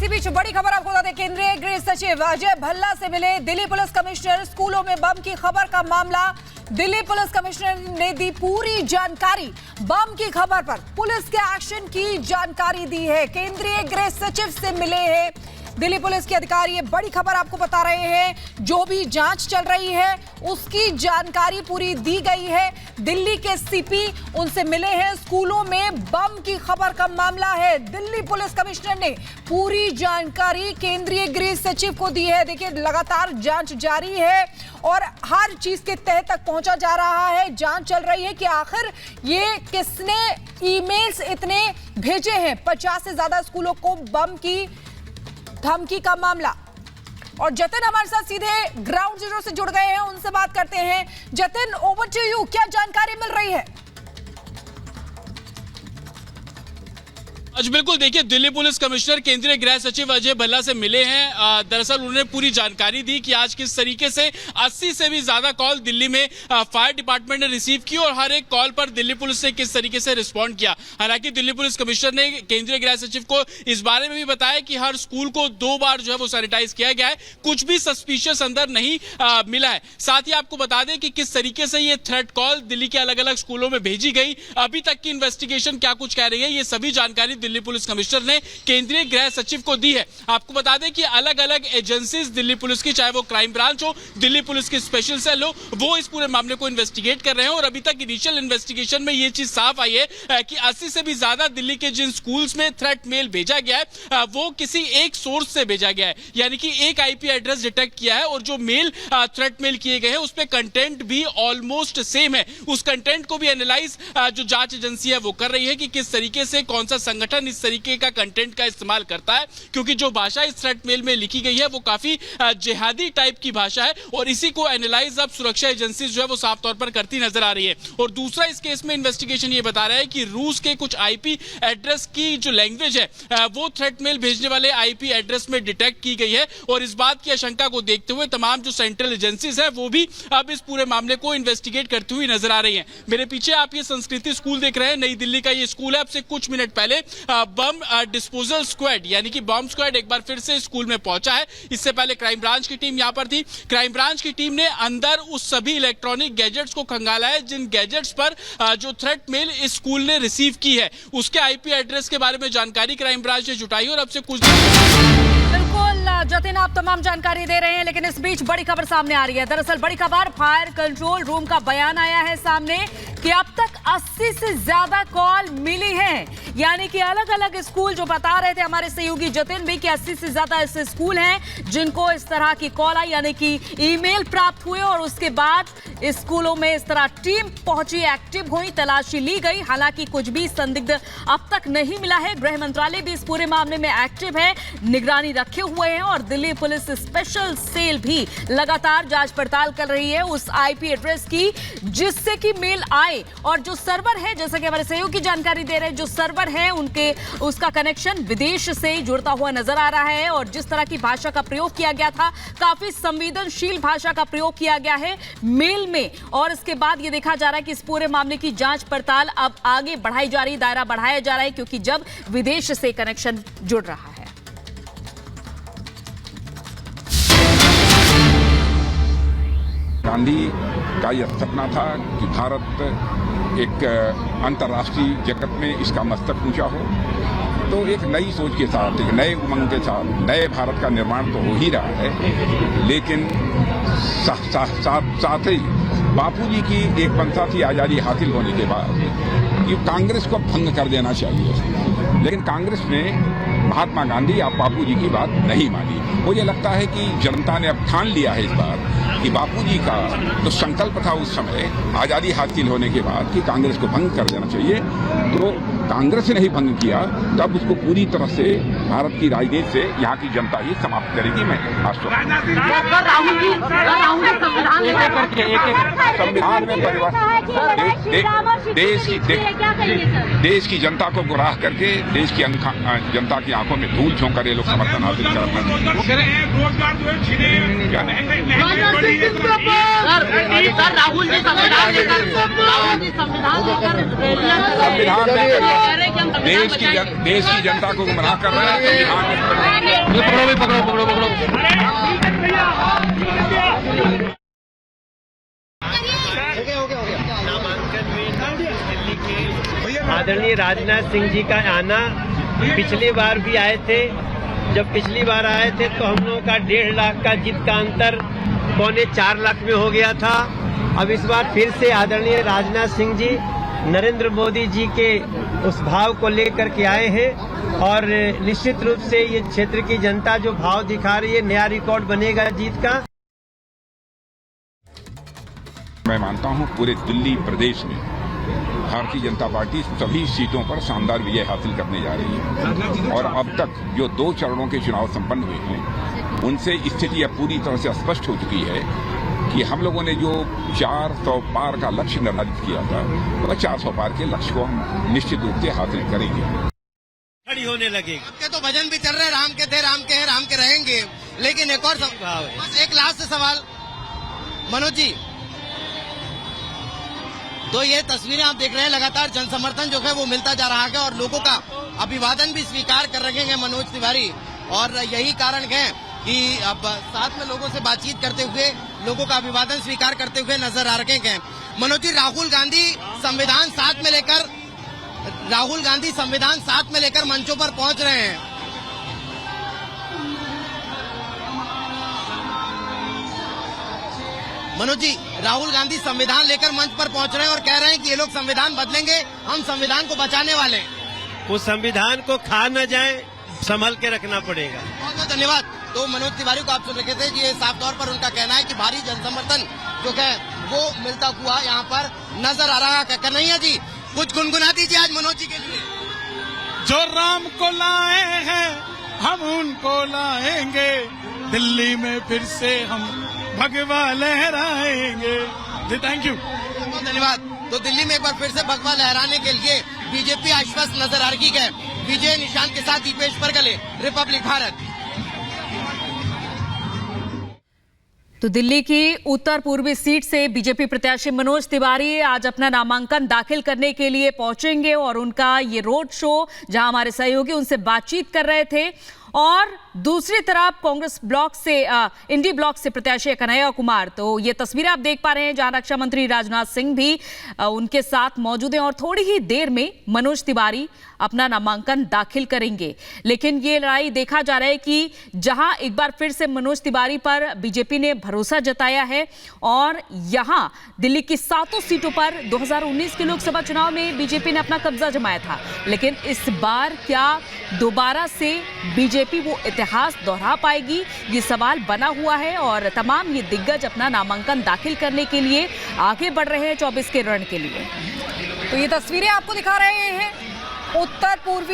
इसी बीच बड़ी खबर आपको बता दें, केंद्रीय गृह सचिव अजय भल्ला से मिले दिल्ली पुलिस कमिश्नर। स्कूलों में बम की खबर का मामला, दिल्ली पुलिस कमिश्नर ने दी पूरी जानकारी। बम की खबर पर पुलिस के एक्शन की जानकारी दी है। केंद्रीय गृह सचिव से मिले हैं दिल्ली पुलिस के अधिकारी। ये बड़ी खबर आपको बता रहे हैं। जो भी जांच चल रही है उसकी जानकारी पूरी दी गई है। दिल्ली के सीपी उनसे मिले हैं। स्कूलों में बम की खबर का मामला है। दिल्ली पुलिस कमिश्नर ने पूरी जानकारी केंद्रीय गृह सचिव को दी है। देखिए, लगातार जांच जारी है और हर चीज के तह तक पहुंचा जा रहा है। जांच चल रही है कि आखिर ये किसने ईमेल्स इतने भेजे हैं। 50 से ज्यादा स्कूलों को बम की धमकी का मामला। और जतिन हमारे साथ सीधे ग्राउंड जीरो से जुड़ गए हैं, उनसे बात करते हैं। जतिन, ओवर टू यू, क्या जानकारी मिल रही है? आज बिल्कुल देखिए, दिल्ली पुलिस कमिश्नर केंद्रीय गृह सचिव अजय भल्ला से मिले हैं। दरअसल उन्होंने पूरी जानकारी दी कि आज किस तरीके से 80 से भी ज्यादा कॉल दिल्ली में फायर डिपार्टमेंट ने रिसीव की और हर एक कॉल पर दिल्ली पुलिस ने किस तरीके से रिस्पॉन्ड किया। हालांकि दिल्ली पुलिस कमिश्नर ने केंद्रीय गृह सचिव को इस बारे में भी बताया कि हर स्कूल को 2 बार जो है वो सैनिटाइज किया गया है। कुछ भी सस्पिशियस अंदर नहीं मिला है। साथ ही आपको बता दें कि किस तरीके से ये थ्रेट कॉल दिल्ली के अलग अलग स्कूलों में भेजी गई, अभी तक की इन्वेस्टिगेशन क्या कुछ कह रही है, ये सभी जानकारी दिल्ली पुलिस कमिश्नर ने केंद्रीय गृह सचिव को दी है। आपको बता दें कि अलग अलग एजेंसीज दिल्ली पुलिस की, चाहे वो क्राइम ब्रांच हो, दिल्ली पुलिस की स्पेशल सेल हो, वो इस पूरे मामले को इन्वेस्टिगेट कर रहे हैं। और अभी तक इनिशियल इन्वेस्टिगेशन में ये चीज साफ आई है कि 80 से भी ज्यादा दिल्ली के जिन स्कूल्स में थ्रेट मेल भेजा गया है वो किसी एक सोर्स से भेजा गया है, यानी कि एक आईपी एड्रेस डिटेक्ट किया है और जो मेल थ्रेट मेल किए गए हैं उस पर कंटेंट भी ऑलमोस्ट सेम है। उस कंटेंट को भी एनालाइज जो जांच एजेंसी है वो कर रही है कि किस तरीके से कौन सा संगठन इस तरीके का कंटेंट का इस्तेमाल करता है, क्योंकि जो भाषा इस थ्रेट मेल में लिखी गई है वो काफी जिहादी टाइप की भाषा है और इसी को एनालाइज अब सुरक्षा एजेंसी जो है वो साफ तौर पर करती नजर आ रही है। और दूसरा, इस केस में इन्वेस्टिगेशन ये बता रहा है कि रूस के कुछ आईपी एड्रेस की जो लैंग्वेज है वो थ्रेट मेल भेजने वाले आईपी एड्रेस में डिटेक्ट की गई है और इस बात की आशंका को देखते हुए तमाम जो सेंट्रल एजेंसीज है वो भी अब इस पूरे मामले को इन्वेस्टिगेट करती हुई नजर आ रही है। मेरे पीछे आप ये संस्कृति स्कूल देख रहे हैं, नई दिल्ली का ये स्कूल है। अब से कुछ मिनट पहले बम डिस्पोजल स्क्वाड यानी कि बम स्क्वाड एक बार फिर से स्कूल में पहुंचा है। इससे पहले क्राइम ब्रांच की टीम यहां पर थी। क्राइम ब्रांच की टीम ने अंदर उस सभी इलेक्ट्रॉनिक गैजेट्स को खंगाला है जिन गैजेट्स पर जो थ्रेट मेल इस स्कूल ने रिसीव की है, उसके आईपी एड्रेस के बारे में जानकारी क्राइम ब्रांच ने जुटाई और अब से कुछ बिल्कुल जतिन, आप तमाम जानकारी दे रहे हैं, लेकिन इस बीच बड़ी खबर सामने आ रही है। दरअसल बड़ी खबर, फायर कंट्रोल रूम का बयान आया है सामने कि अब तक 80 से ज्यादा कॉल मिली हैं। यानी कि अलग अलग स्कूल, जो बता रहे थे हमारे सहयोगी जतिन भी, कि 80 से ज्यादा ऐसे स्कूल हैं जिनको इस तरह की कॉल आई, यानी कि ईमेल प्राप्त हुए और उसके बाद स्कूलों में इस तरह टीम पहुंची, एक्टिव हुई, तलाशी ली गई। हालांकि कुछ भी संदिग्ध अब तक नहीं मिला है। गृह मंत्रालय भी इस पूरे मामले में एक्टिव है, निगरानी रखे हुए हैं और दिल्ली पुलिस स्पेशल सेल भी लगातार जांच पड़ताल कर रही है उस आईपी एड्रेस की जिससे कि मेल आए। और जो सर्वर है, जैसा कि हमारे सहयोगी जानकारी दे रहे हैं, जो सर्वर है उनके उसका कनेक्शन विदेश से जुड़ता हुआ नजर आ रहा है और जिस तरह की भाषा का प्रयोग किया गया था, काफी संवेदनशील भाषा का प्रयोग किया गया है मेल में। और इसके बाद ये देखा जा रहा है कि इस पूरे मामले की जांच पड़ताल अब आगे बढ़ाई जा रही, दायरा बढ़ाया जा रहा है, क्योंकि जब विदेश से कनेक्शन जुड़ रहा है। गांधी का यह सपना था कि भारत एक अंतर्राष्ट्रीय जगत में इसका मस्तक ऊंचा हो। तो एक नई सोच के साथ, एक नए उमंग के साथ नए भारत का निर्माण तो हो ही रहा है, लेकिन साथ ही बापूजी की एक मंशा थी आजादी हासिल होने के बाद ये कांग्रेस को भंग कर देना चाहिए, लेकिन कांग्रेस ने महात्मा गांधी या बापूजी की बात नहीं मानी। मुझे लगता है कि जनता ने अब ठान लिया है इस बार कि बापूजी का जो संकल्प था उस समय आजादी हासिल होने के बाद कि कांग्रेस को भंग कर देना चाहिए, तो कांग्रेस ने नहीं भंग किया, तब उसको पूरी तरह से भारत की राजनीति से यहाँ की जनता ही समाप्त करेगी। मैं आश्वस्त संविधान में परिवर्तन, देश की जनता को गुमराह करके देश की जनता की आंखों में धूल झोंक ये लोग समर्थन हासिल करना राहुल जी संविधान देश की जनता को गुमराह कर रहा है। संविधान आदरणीय राजनाथ सिंह जी का आना, पिछली बार भी आए थे। जब पिछली बार आए थे तो हम लोगों का 1.5 लाख का जीत का अंतर 3.25 लाख में हो गया था। अब इस बार फिर से आदरणीय राजनाथ सिंह जी नरेंद्र मोदी जी के उस भाव को लेकर के आए हैं और निश्चित रूप से ये क्षेत्र की जनता जो भाव दिखा रही है, नया रिकॉर्ड बनेगा जीत का। मैं मानता हूं पूरे दिल्ली प्रदेश में भारतीय जनता पार्टी सभी सीटों पर शानदार विजय हासिल करने जा रही है और अब तक जो 2 चरणों के चुनाव संपन्न हुए हैं उनसे स्थिति अब पूरी तरह से स्पष्ट हो चुकी है कि हम लोगों ने जो 400 पार का लक्ष्य निर्धारित किया था वह 400 पार के लक्ष्य को हम निश्चित रूप से हासिल करेंगे। खड़ी होने लगेगी। आपके तो भजन भी चल रहे, राम के थे, राम के हैं, राम के रहेंगे। लेकिन एक और बस एक लास्ट सवाल मनोज जी, तो ये तस्वीरें आप देख रहे हैं, लगातार जन समर्थन जो है वो मिलता जा रहा है और लोगों का अभिवादन भी स्वीकार कर रहे हैं मनोज तिवारी, और यही कारण है कि अब साथ में लोगों से बातचीत करते हुए लोगों का अभिवादन स्वीकार करते हुए नजर आ रहे हैं। मनोज जी, राहुल गांधी संविधान साथ में लेकर मंचों पर पहुंच रहे हैं। मनोज जी, राहुल गांधी संविधान लेकर मंच पर पहुंच रहे हैं और कह रहे हैं कि ये लोग संविधान बदलेंगे, हम संविधान को बचाने वाले हैं। उस संविधान को खा न जाए, संभल के रखना पड़ेगा। बहुत बहुत धन्यवाद। तो मनोज तिवारी को आप सुन रखे थे, ये साफ तौर पर उनका कहना है कि भारी जन समर्थन जो है वो मिलता हुआ यहाँ पर नजर आ रहा है। कन्हैया जी, कुछ गुनगुना दीजिए आज मनोज जी के लिए। जो राम को लाए हैं हम उनको लाएंगे, दिल्ली में फिर से हम भगवा लहराएंगे। जी थैंक यू, बहुत धन्यवाद। तो दिल्ली में एक बार फिर से भगवा लहराने के लिए बीजेपी आश्वस्त नजर आ रही है। विजय निशान के साथ दीपेश परगले, रिपब्लिक भारत। तो दिल्ली की उत्तर पूर्वी सीट से बीजेपी प्रत्याशी मनोज तिवारी आज अपना नामांकन दाखिल करने के लिए पहुंचेंगे और उनका ये रोड शो, जहां हमारे सहयोगी उनसे बातचीत कर रहे थे, और दूसरी तरफ कांग्रेस ब्लॉक से इंडी ब्लॉक से प्रत्याशी कन्हैया कुमार। तो ये तस्वीरें आप देख पा रहे हैं जहां रक्षा मंत्री राजनाथ सिंह भी उनके साथ मौजूद हैं और थोड़ी ही देर में मनोज तिवारी अपना नामांकन दाखिल करेंगे। लेकिन ये लड़ाई देखा जा रहा है कि जहां एक बार फिर से मनोज तिवारी पर बीजेपी ने भरोसा जताया है और यहां दिल्ली की 7 सीटों पर 2019 के लोकसभा चुनाव में बीजेपी ने अपना कब्जा जमाया था, लेकिन इस बार क्या दोबारा से बीजेपी वो इतिहास दोहरा पाएगी, ये सवाल बना हुआ है और तमाम ये दिग्गज अपना नामांकन दाखिल करने के लिए आगे बढ़ रहे हैं 24 के रण के लिए। तो ये तस्वीरें आपको दिखा रहे हैं उत्तर पूर्वी